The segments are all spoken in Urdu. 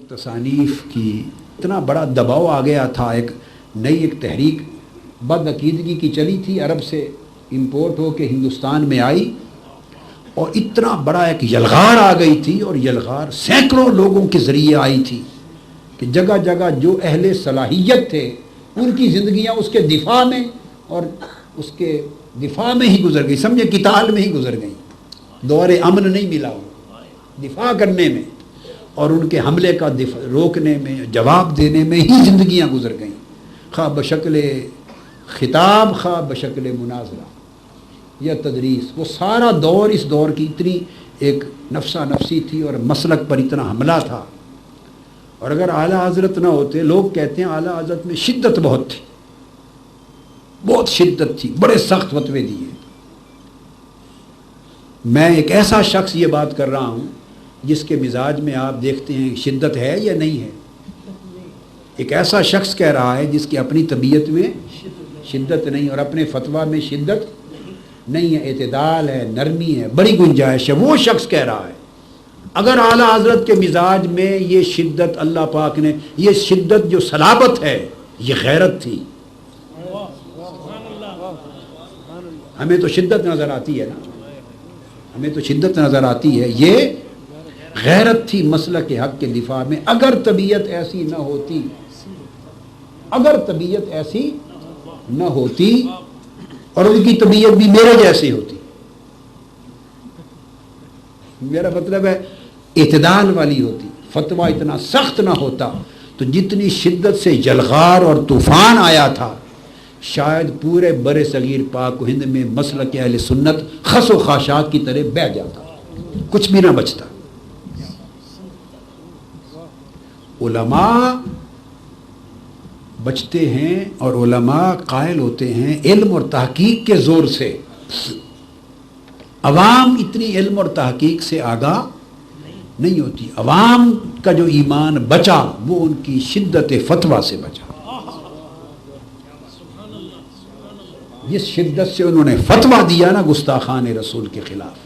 تصانیف کی اتنا بڑا دباؤ آ گیا تھا، ایک تحریک بد عقیدگی کی چلی تھی، عرب سے امپورٹ ہو کے ہندوستان میں آئی، اور اتنا بڑا ایک یلغار آ گئی تھی، اور یلغار سینکڑوں لوگوں کے ذریعے آئی تھی کہ جگہ جگہ جو اہل صلاحیت تھے ان کی زندگیاں اس کے دفاع میں اور اس کے دفاع میں ہی گزر گئی، سمجھے قتال میں ہی گزر گئی، دور امن نہیں ملا ان دفاع کرنے میں، اور ان کے حملے کا روکنے میں، جواب دینے میں ہی زندگیاں گزر گئیں، خواہ بشکل خطاب خواہ بشکل مناظرہ یا تدریس۔ وہ سارا دور اس دور کی اتنی ایک نفسا نفسی تھی اور مسلک پر اتنا حملہ تھا، اور اگر اعلیٰ حضرت نہ ہوتے، لوگ کہتے ہیں اعلیٰ حضرت میں شدت بہت تھی، بہت شدت تھی، بڑے سخت فتوے دیے۔ میں ایک ایسا شخص یہ بات کر رہا ہوں جس کے مزاج میں آپ دیکھتے ہیں شدت ہے یا نہیں ہے، ایک ایسا شخص کہہ رہا ہے جس کی اپنی طبیعت میں شدت نہیں اور اپنے فتویٰ میں شدت نہیں ہے، اعتدال ہے، نرمی ہے، بڑی گنجائش ہے، وہ شخص کہہ رہا ہے۔ اگر اعلیٰ حضرت کے مزاج میں یہ شدت، اللہ پاک نے یہ شدت جو صلابت ہے، یہ غیرت تھی۔ ہمیں تو شدت نظر آتی ہے نا، ہمیں تو شدت نظر آتی ہے، یہ غیرت تھی مسلک کے حق کے دفاع میں۔ اگر طبیعت ایسی نہ ہوتی، اگر طبیعت ایسی نہ ہوتی اور ان کی طبیعت بھی میرے جیسی ہوتی، میرا مطلب ہے اعتدال والی ہوتی، فتویٰ اتنا سخت نہ ہوتا، تو جتنی شدت سے جلغار اور طوفان آیا تھا، شاید پورے بر صغیر پاک و ہند میں مسلک اہل سنت خس و خاشاک کی طرح بہہ جاتا، کچھ بھی نہ بچتا۔ علماء بچتے ہیں اور علماء قائل ہوتے ہیں علم اور تحقیق کے زور سے، عوام اتنی علم اور تحقیق سے آگاہ نہیں ہوتی۔ عوام کا جو ایمان بچا وہ ان کی شدت فتویٰ سے بچا، جس شدت سے انہوں نے فتویٰ دیا نا گستاخان رسول کے خلاف،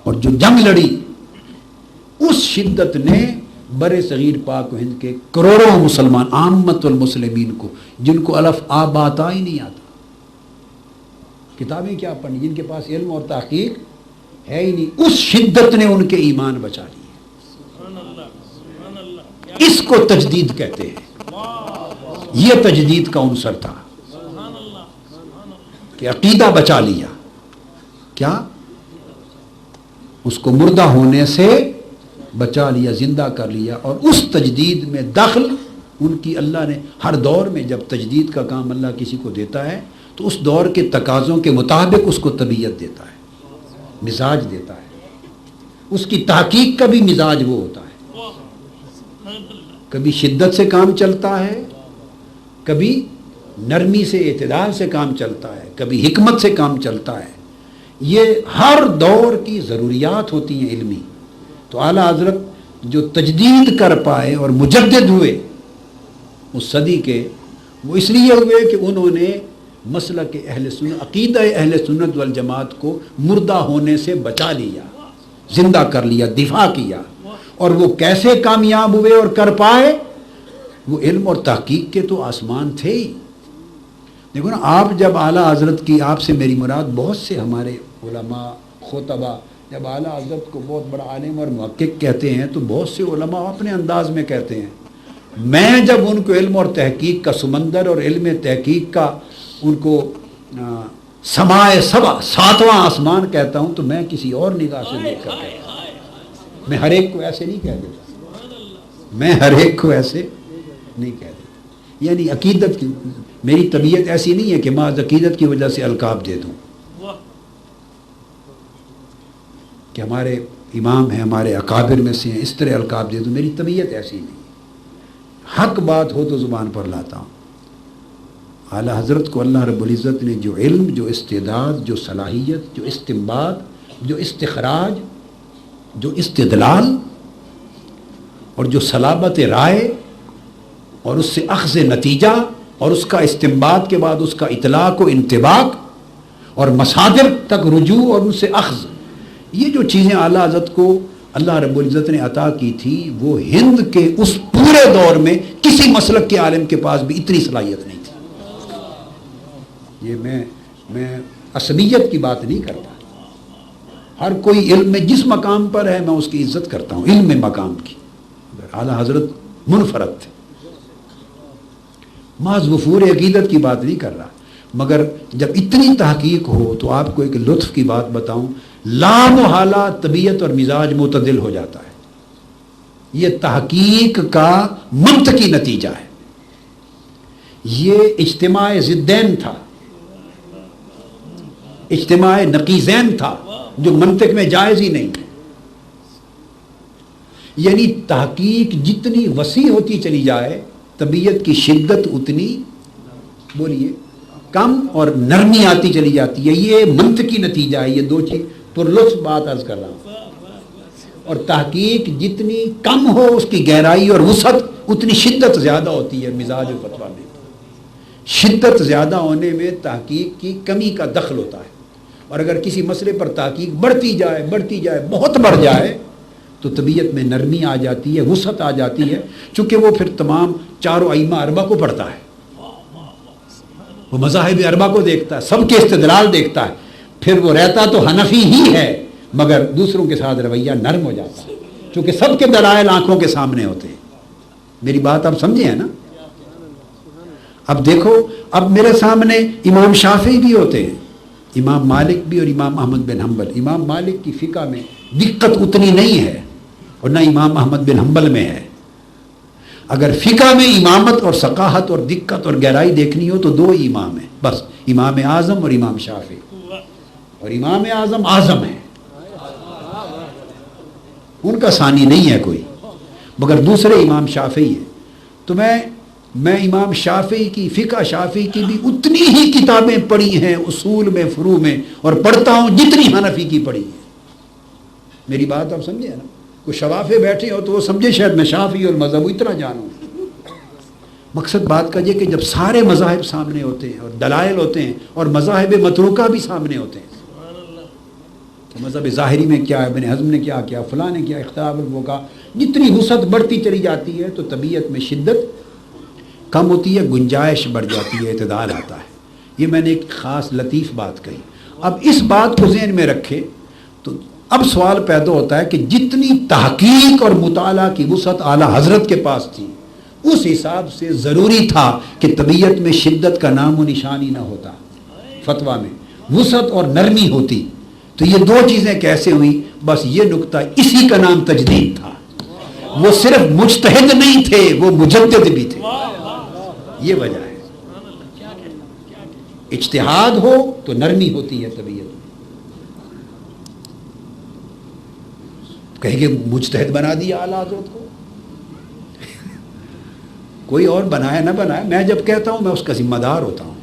اور جو جنگ لڑی، اس شدت نے بر صغیر پاک و ہند کے کروڑوں مسلمان، عامت المسلمین کو، جن کو الف آب آتا ہی نہیں آتا، کتابیں کیا پڑھنی، جن کے پاس علم اور تحقیق ہے ہی نہیں، اس شدت نے ان کے ایمان بچا لیے۔ اس کو تجدید کہتے ہیں، یہ تجدید کا عنصر تھا کہ عقیدہ بچا لیا، کیا اس کو مردہ ہونے سے بچا لیا، زندہ کر لیا، اور اس تجدید میں دخل ان کی اللہ نے ہر دور میں، جب تجدید کا کام اللہ کسی کو دیتا ہے تو اس دور کے تقاضوں کے مطابق اس کو طبیعت دیتا ہے، مزاج دیتا ہے، اس کی تحقیق کا بھی مزاج وہ ہوتا ہے، کبھی شدت سے کام چلتا ہے، کبھی نرمی سے اعتدال سے کام چلتا ہے، کبھی حکمت سے کام چلتا ہے۔ یہ ہر دور کی ضروریات ہوتی ہیں علمی۔ تو اعلیٰ حضرت جو تجدید کر پائے اور مجدد ہوئے اس صدی کے، وہ اس لیے ہوئے کہ انہوں نے مسلک اہل سنت، عقیدہ اہل سنت والجماعت کو مردہ ہونے سے بچا لیا، زندہ کر لیا، دفاع کیا۔ اور وہ کیسے کامیاب ہوئے اور کر پائے؟ وہ علم اور تحقیق کے تو آسمان تھے ہی۔ دیکھو نا، آپ جب اعلیٰ حضرت کی، آپ سے میری مراد بہت سے ہمارے علماء خطبہ، جب اعلیٰ حضرت کو بہت بڑا عالم اور محقق کہتے ہیں تو بہت سے علماء اپنے انداز میں کہتے ہیں۔ میں جب ان کو علم اور تحقیق کا سمندر اور علم تحقیق کا ان کو سمائے سبا، ساتواں آسمان کہتا ہوں، تو میں کسی اور نگاہ سے دیکھ کر کہتا ہوں۔ میں ہر ایک کو ایسے نہیں کہہ دیتا، میں ہر ایک کو ایسے نہیں کہہ دیتا، یعنی عقیدت کی میری طبیعت ایسی نہیں ہے کہ محض عقیدت کی وجہ سے القاب دے دوں کہ ہمارے امام ہیں، ہمارے اکابر میں سے ہیں، اس طرح القاب دے دوں، میری طبیعت ایسی نہیں۔ حق بات ہو تو زبان پر لاتا ہوں۔ اعلیٰ حضرت کو اللہ رب العزت نے جو علم، جو استعداد، جو صلاحیت، جو استنباط، جو استخراج، جو استدلال اور جو صلابت رائے اور اس سے اخذ نتیجہ اور اس کا استنباط کے بعد اس کا اطلاق و انطباق اور مصادر تک رجوع اور ان سے اخذ، یہ جو چیزیں اعلیٰ حضرت کو اللہ رب العزت نے عطا کی تھی، وہ ہند کے اس پورے دور میں کسی مسلک کے عالم کے پاس بھی اتنی صلاحیت نہیں تھی۔ یہ میں عصبیت کی بات نہیں کرتا، ہر کوئی علم میں جس مقام پر ہے میں اس کی عزت کرتا ہوں، علم میں مقام کی، اعلیٰ حضرت منفرد تھے، محض وفور عقیدت کی بات نہیں کر رہا، مگر جب اتنی تحقیق ہو تو آپ کو ایک لطف کی بات بتاؤں، لامحالہ طبیعت اور مزاج معتدل ہو جاتا ہے، یہ تحقیق کا منطقی نتیجہ ہے۔ یہ اجتماع ضدین تھا، اجتماع نقیضین تھا، جو منطق میں جائز ہی نہیں ہے۔ یعنی تحقیق جتنی وسیع ہوتی چلی جائے طبیعت کی شدت اتنی بولیے کم اور نرمی آتی چلی جاتی ہے، یہ منطقی نتیجہ ہے۔ یہ دو چیز پرلطف بات عرض کر رہا ہوں، اور تحقیق جتنی کم ہو اس کی گہرائی اور وسعت اتنی شدت زیادہ ہوتی ہے۔ مزاج و فتویٰ میں شدت زیادہ ہونے میں تحقیق کی کمی کا دخل ہوتا ہے، اور اگر کسی مسئلے پر تحقیق بڑھتی جائے بہت بڑھ جائے تو طبیعت میں نرمی آ جاتی ہے، وسعت آ جاتی ہے، چونکہ وہ پھر تمام چاروں ائمہ اربعہ کو پڑھتا ہے، وہ مذاہب اربعہ کو دیکھتا ہے، سب کے استدلال دیکھتا ہے، پھر وہ رہتا تو حنفی ہی ہے مگر دوسروں کے ساتھ رویہ نرم ہو جاتا ہے، چونکہ سب کے دلائل آنکھوں کے سامنے ہوتے ہیں۔ میری بات آپ سمجھے ہیں نا؟ اب دیکھو، اب میرے سامنے امام شافعی بھی ہوتے ہیں، امام مالک بھی اور امام احمد بن حنبل۔ امام مالک کی فقہ میں دقت اتنی نہیں ہے اور نہ امام احمد بن حنبل میں ہے۔ اگر فقہ میں امامت اور ثقاہت اور دقت اور گہرائی دیکھنی ہو تو دو ہی امام ہیں بس، امام اعظم اور امام شافعی، اور امام اعظم اعظم ہے، ان کا ثانی نہیں ہے کوئی، مگر دوسرے امام شافعی ہیں۔ تو میں امام شافعی کی فقہ شافعی کی بھی اتنی ہی کتابیں پڑھی ہیں اصول میں فروع میں، اور پڑھتا ہوں جتنی حنفی کی پڑھی ہے۔ میری بات آپ سمجھے نا؟ کوئی شوافے بیٹھے ہو تو وہ سمجھے شاید میں شافعی اور مذہب اتنا جانوں۔ مقصد بات کا یہ کہ جب سارے مذاہب سامنے ہوتے ہیں اور دلائل ہوتے ہیں اور مذاہب متروکہ بھی سامنے ہوتے ہیں، کہ مذہب ظاہری میں کیا ہے، ابن حزم نے کیا کیا، فلاں نے کیا، اختلاف الفقہاء، جتنی وسعت بڑھتی چلی جاتی ہے تو طبیعت میں شدت کم ہوتی ہے، گنجائش بڑھ جاتی ہے، اعتدال آتا ہے۔ یہ میں نے ایک خاص لطیف بات کہی۔ اب اس بات کو ذہن میں رکھے تو اب سوال پیدا ہوتا ہے کہ جتنی تحقیق اور مطالعہ کی وسعت اعلیٰ حضرت کے پاس تھی، اس حساب سے ضروری تھا کہ طبیعت میں شدت کا نام و نشان ہی نہ ہوتا، فتویٰ میں وسعت اور نرمی ہوتی۔ تو یہ دو چیزیں کیسے ہوئیں؟ بس یہ نقطہ، اسی کا نام تجدید تھا۔ وہ صرف مجتہد نہیں تھے، وہ مجدد بھی تھے، یہ وجہ ہے۔ اجتہاد ہو تو نرمی ہوتی ہے طبیعت میں۔ کہیں گے مجتہد بنا دیا اعلیٰ حضرت کو، کوئی اور بنایا نہ بنایا، میں جب کہتا ہوں میں اس کا ذمہ دار ہوتا ہوں۔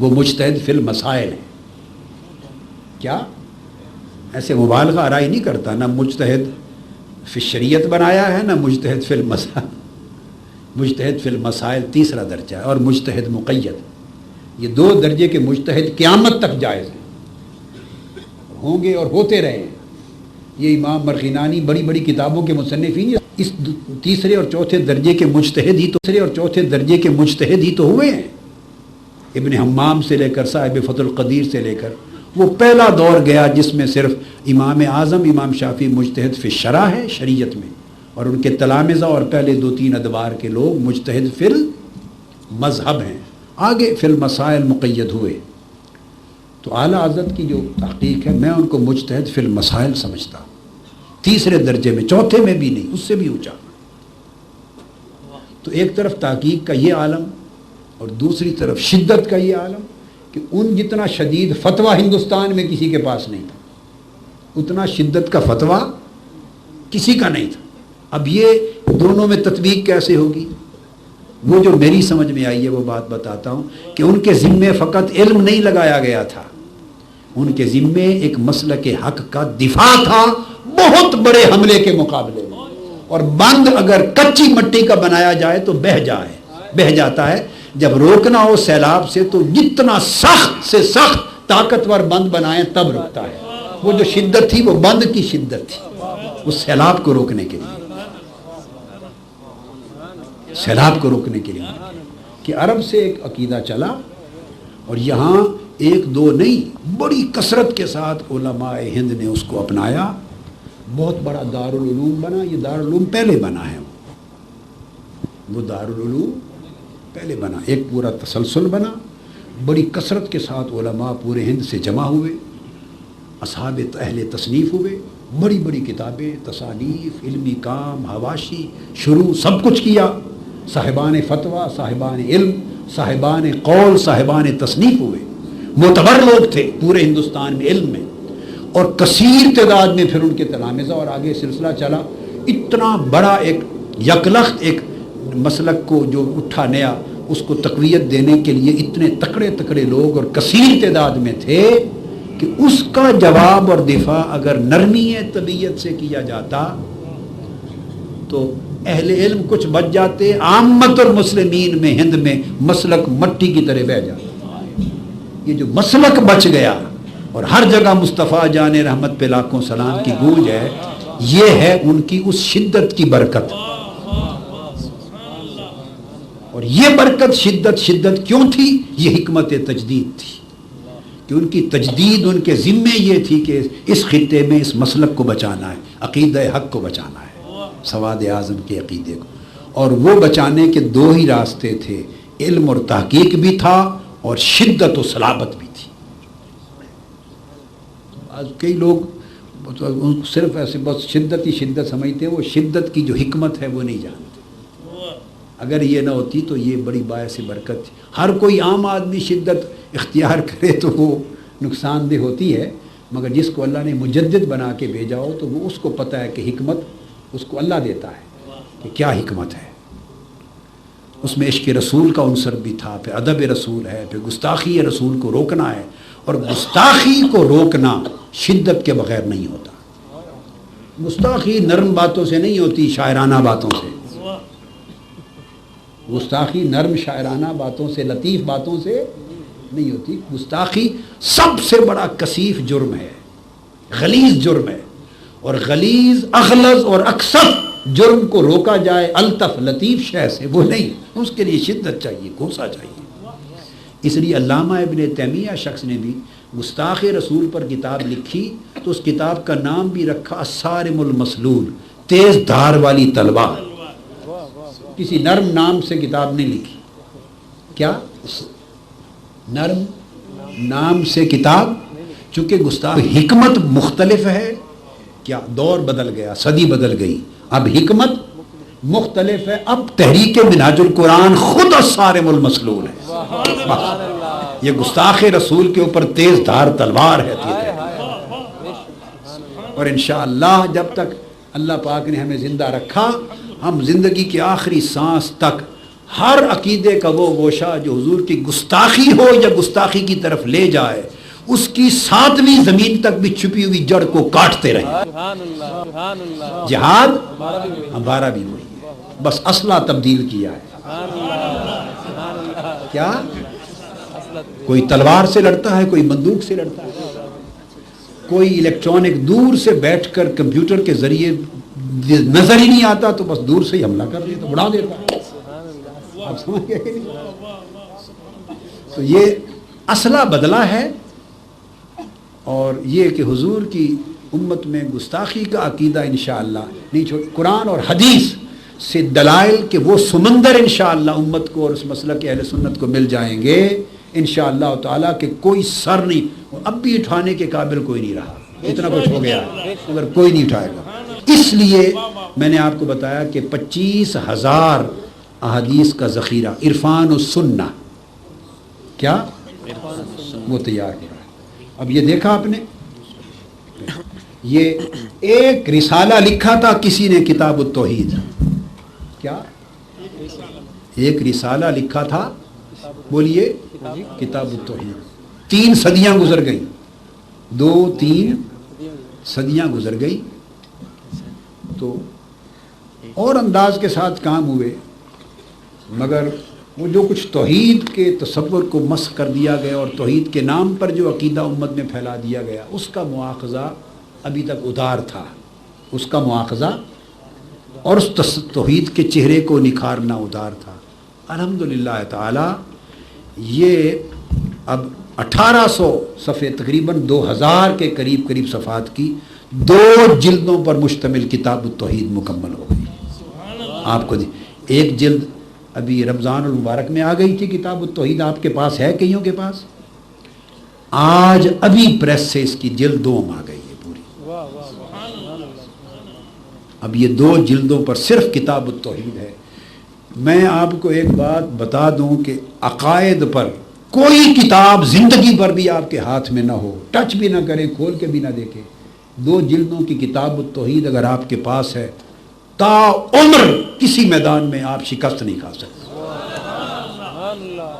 وہ مجتہد فی المسائل ہے، کیا ایسے مبالغہ آرائی نہیں کرتا، نہ مجتہد فی الشریعت بنایا ہے نہ مجتہد فی المسائل۔ مجتہد فی المسائل تیسرا درجہ ہے، اور مجتہد مقید، یہ دو درجے کے مجتہد قیامت تک جائز ہیں، ہوں گے اور ہوتے رہے ہیں۔ یہ امام مرغینانی بڑی بڑی کتابوں کے مصنفین اس تیسرے اور چوتھے درجے کے مجتہد ہی تو ہوئے ہیں۔ ابن حمام سے لے کر صاحب فتح القدیر سے لے کر وہ پہلا دور گیا جس میں صرف امام اعظم امام شافعی مجتہد فی الشرع ہے، شریعت میں، اور ان کے تلامذہ اور پہلے دو تین ادوار کے لوگ مجتہد فی المذہب ہیں، آگے فی المسائل مقید ہوئے۔ تو اعلیٰ حضرت کی جو تحقیق ہے میں ان کو مجتہد فی المسائل سمجھتا ہوں، تیسرے درجے میں، چوتھے میں بھی نہیں، اس سے بھی اونچا۔ تو ایک طرف تحقیق کا یہ عالم اور دوسری طرف شدت کا یہ عالم کہ ان جتنا شدید فتویٰ ہندوستان میں کسی کے پاس نہیں تھا، اتنا شدت کا فتویٰ کسی کا نہیں تھا۔ اب یہ دونوں میں تطبیق کیسے ہوگی؟ وہ جو میری سمجھ میں آئی ہے وہ بات بتاتا ہوں کہ ان کے ذمے فقط علم نہیں لگایا گیا تھا، ان کے ذمے ایک مسلک حق کا دفاع تھا بہت بڑے حملے کے مقابلے میں، اور بند اگر کچی مٹی کا بنایا جائے تو بہہ جاتا ہے، جب روکنا ہو سیلاب سے تو جتنا سخت سے سخت طاقتور بند بنائیں تب رکتا ہے۔ وہ جو شدت تھی وہ بند کی شدت تھی۔ اس سیلاب کو روکنے کے لیے، سیلاب کو روکنے کے لیے کہ عرب سے ایک عقیدہ چلا اور یہاں ایک دو نہیں، بڑی کثرت کے ساتھ علماء ہند نے اس کو اپنایا، بہت بڑا دارالعلوم بنا۔ یہ دارالعلوم پہلے بنا ہے، وہ دارالعلوم پہلے بنا، ایک پورا تسلسل بنا، بڑی کثرت کے ساتھ علماء پورے ہند سے جمع ہوئے، اصحاب اہل تصنیف ہوئے، بڑی بڑی کتابیں، تصانیف، علمی کام، حواشی، شروع، سب کچھ کیا، صاحبان فتویٰ، صاحبان علم، صاحبان قول، صاحبان تصنیف ہوئے، معتبر لوگ تھے پورے ہندوستان میں علم میں، اور کثیر تعداد میں پھر ان کے تلامذہ، اور آگے سلسلہ چلا، اتنا بڑا ایک یکلخت ایک مسلک کو جو اٹھا نیا، اس کو تقویت دینے کے لیے اتنے تکڑے تکڑے لوگ اور کثیر تعداد میں تھے کہ اس کا جواب اور دفاع اگر نرمی طبیعت سے کیا جاتا تو اہل علم کچھ بچ جاتے، عامت المسلمین میں ہند میں مسلک مٹی کی طرح بہہ جاتا۔ یہ جو مسلک بچ گیا اور ہر جگہ مصطفیٰ جان رحمت پہ لاکھوں سلام کی گونج ہے، یہ ہے ان کی اس شدت کی برکت۔ اور یہ برکت شدت کیوں تھی؟ یہ حکمت تجدید تھی کہ ان کی تجدید ان کے ذمے یہ تھی کہ اس خطے میں اس مسلک کو بچانا ہے، عقیدہ حق کو بچانا ہے، سواد اعظم کے عقیدے کو، اور وہ بچانے کے دو ہی راستے تھے، علم اور تحقیق بھی تھا اور شدت و صلابت بھی تھی۔ آج کئی لوگ صرف ایسے بس شدت ہی شدت سمجھتے ہیں، وہ شدت کی جو حکمت ہے وہ نہیں جانتے۔ اگر یہ نہ ہوتی تو یہ بڑی باعث برکت تھی۔ ہر کوئی عام آدمی شدت اختیار کرے تو وہ نقصان دہ ہوتی ہے، مگر جس کو اللہ نے مجدد بنا کے بھیجا ہو تو وہ اس کو پتہ ہے کہ حکمت اس کو اللہ دیتا ہے کہ کیا حکمت ہے۔ اس میں عشق رسول کا عنصر بھی تھا، پھر ادب رسول ہے، پھر گستاخی رسول کو روکنا ہے، اور گستاخی کو روکنا شدت کے بغیر نہیں ہوتا۔ گستاخی نرم باتوں سے نہیں ہوتی، شاعرانہ باتوں سے۔ گستاخی نرم شاعرانہ باتوں سے، لطیف باتوں سے نہیں ہوتی۔ گستاخی سب سے بڑا کثیف جرم ہے، غلیظ جرم ہے، اور غلیظ، اغلظ اور اکثر جرم کو روکا جائے الطف لطیف شے سے، وہ نہیں، اس کے لیے شدت چاہیے، غصہ چاہیے۔ اس لیے علامہ ابن تیمیہ شخص نے بھی گستاخ رسول پر کتاب لکھی تو اس کتاب کا نام بھی رکھا الصارم المسلول، تیز دھار والی تلوار۔ کسی نرم نام سے کتاب نہیں لکھی، کیا نرم نام سے کتاب، چونکہ گستاخ حکمت مختلف ہے، کیا دور بدل گیا، صدی بدل گئی، اب حکمت مختلف ہے، اب تحریک منہاج القرآن خود الصارم المسلول ہے۔ یہ گستاخ رسول کے اوپر تیز دھار تلوار ہے، اور انشاءاللہ جب تک اللہ پاک نے ہمیں زندہ رکھا، ہم زندگی کی آخری سانس تک ہر عقیدے کا وہ گوشہ جو حضور کی گستاخی ہو یا گستاخی کی طرف لے جائے، اس کی 7ویں زمین تک بھی چھپی ہوئی جڑ کو کاٹتے رہیں۔ جہاد ہمارا بھی وہی ہے، بس اسلحہ تبدیل کیا ہے۔ کیا کوئی تلوار سے لڑتا ہے، کوئی بندوق سے لڑتا ہے، کوئی الیکٹرانک دور سے بیٹھ کر کمپیوٹر کے ذریعے نظر ہی نہیں آتا تو بس دور سے ہی حملہ کر دیتا، اڑا دیتا ہے۔ آپ سمجھ گئے؟ تو یہ اسلحہ بدلا ہے، اور یہ کہ حضور کی امت میں گستاخی کا عقیدہ انشاءاللہ نہیں چھوڑ، قرآن اور حدیث سے دلائل کہ وہ سمندر انشاءاللہ امت کو اور اس مسلک اہل سنت کو مل جائیں گے انشاءاللہ تعالیٰ، کہ کوئی سر نہیں، اب بھی اٹھانے کے قابل کوئی نہیں رہا، اتنا کچھ ہو گیا مگر کوئی نہیں اٹھائے گا۔ اس لیے میں نے آپ کو بتایا کہ 25,000 احادیث کا ذخیرہ عرفان السنہ، کیا وہ تیار کیا ہے۔ اب یہ دیکھا آپ نے، یہ ایک رسالہ لکھا تھا کسی نے، کتاب التوحید، کیا ایک رسالہ لکھا تھا، بولیے، کتاب التوحید، 3 صدیاں گزر گئیں، 2-3 صدیاں گزر گئی، تو اور انداز کے ساتھ کام ہوئے، مگر وہ جو کچھ توحید کے تصور کو مسخ کر دیا گیا اور توحید کے نام پر جو عقیدہ امت میں پھیلا دیا گیا، اس کا مواخذہ ابھی تک ادھار تھا، اس کا مواخذہ اور اس توحید کے چہرے کو نکھارنا ادار تھا۔ الحمدللہ تعالی یہ اب 1800 صفحے، تقریباً 2000 کے قریب صفحات کی 2 جلدوں پر مشتمل کتاب التوحید مکمل ہو گئی۔ آپ کو ایک جلد ابھی رمضان المبارک میں آ گئی تھی کتاب التوحید، آپ کے پاس ہے کئیوں کے پاس؟ آج ابھی پریس سے اس کی جلد 2 آ گئی ہے پوری۔ اب یہ 2 جلدوں پر صرف کتاب التوحید ہے۔ میں آپ کو ایک بات بتا دوں کہ عقائد پر کوئی کتاب زندگی پر بھی آپ کے ہاتھ میں نہ ہو، ٹچ بھی نہ کریں، کھول کے بھی نہ دیکھیں، 2 جلدوں کی کتاب التوحید اگر آپ کے پاس ہے، تا عمر کسی میدان میں آپ شکست نہیں کھا سکتے۔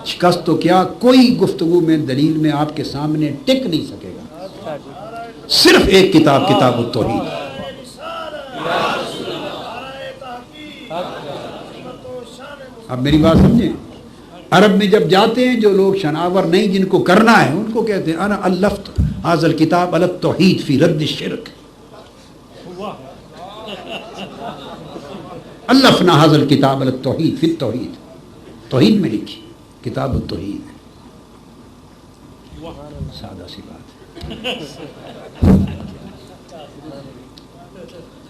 شکست تو کیا، کوئی گفتگو میں دلیل میں آپ کے سامنے ٹک نہیں سکے گا۔ صرف ایک کتاب، کتاب التوحید۔ اب میری بات سمجھیں، عرب میں جب جاتے ہیں جو لوگ شناور نہیں، جن کو کرنا ہے، ان کو کہتے ہیں انا الفت ھذا الکتاب علی التوحید فی رد الشرک، الفنا ھذا الکتاب علی التوحید فی التوحید، توحید میں لکھی کتاب التوحید۔ سادہ سی بات ہے،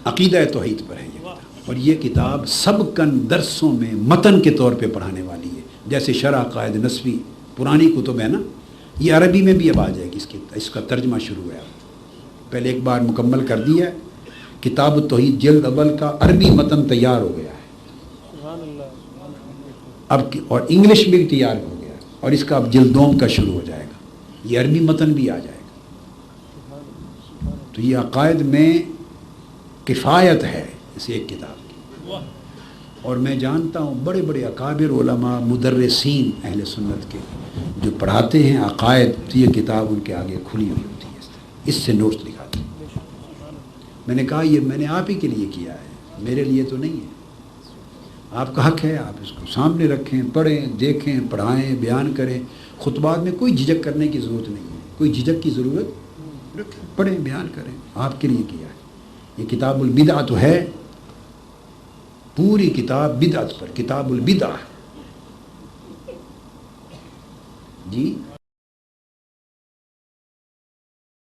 عقیدہ توحید پر ہے یہ کتاب، اور یہ کتاب سبکن درسوں میں متن کے طور پہ پڑھانے والی ہے، جیسے شرح قائد نسوی پرانی کتب ہے نا، یہ عربی میں بھی اب آ جائے گی، اس کا ترجمہ شروع ہے، پہلے ایک بار مکمل کر دیا ہے۔ کتاب التوحید جلد اول کا عربی متن تیار ہو گیا ہے اب، اور انگلش میں بھی تیار ہو گیا ہے، اور اس کا اب جلد 2 کا شروع ہو جائے گا، یہ عربی متن بھی آ جائے گا۔ تو یہ عقائد میں کفایت ہے اس ایک کتاب کی، اور میں جانتا ہوں بڑے بڑے اکابر علماء مدرسین اہل سنت کے جو پڑھاتے ہیں عقائد، تو یہ کتاب ان کے آگے کھلی ہوئی ہوتی ہے، اس سے نوٹس لکھاتے ہیں۔ میں نے کہا یہ میں نے آپ ہی کے لیے کیا ہے، میرے لیے تو نہیں ہے، آپ کا حق ہے، آپ اس کو سامنے رکھیں، پڑھیں، دیکھیں، پڑھائیں، بیان کریں، خطبات میں کوئی جھجک کرنے کی ضرورت نہیں ہے، کوئی جھجک کی ضرورت رکھیں، پڑھیں، بیان کریں، آپ کے لیے کیا ہے۔ یہ کتاب البدع تو ہے، پوری کتاب بدعت پر، کتاب البدع جی۔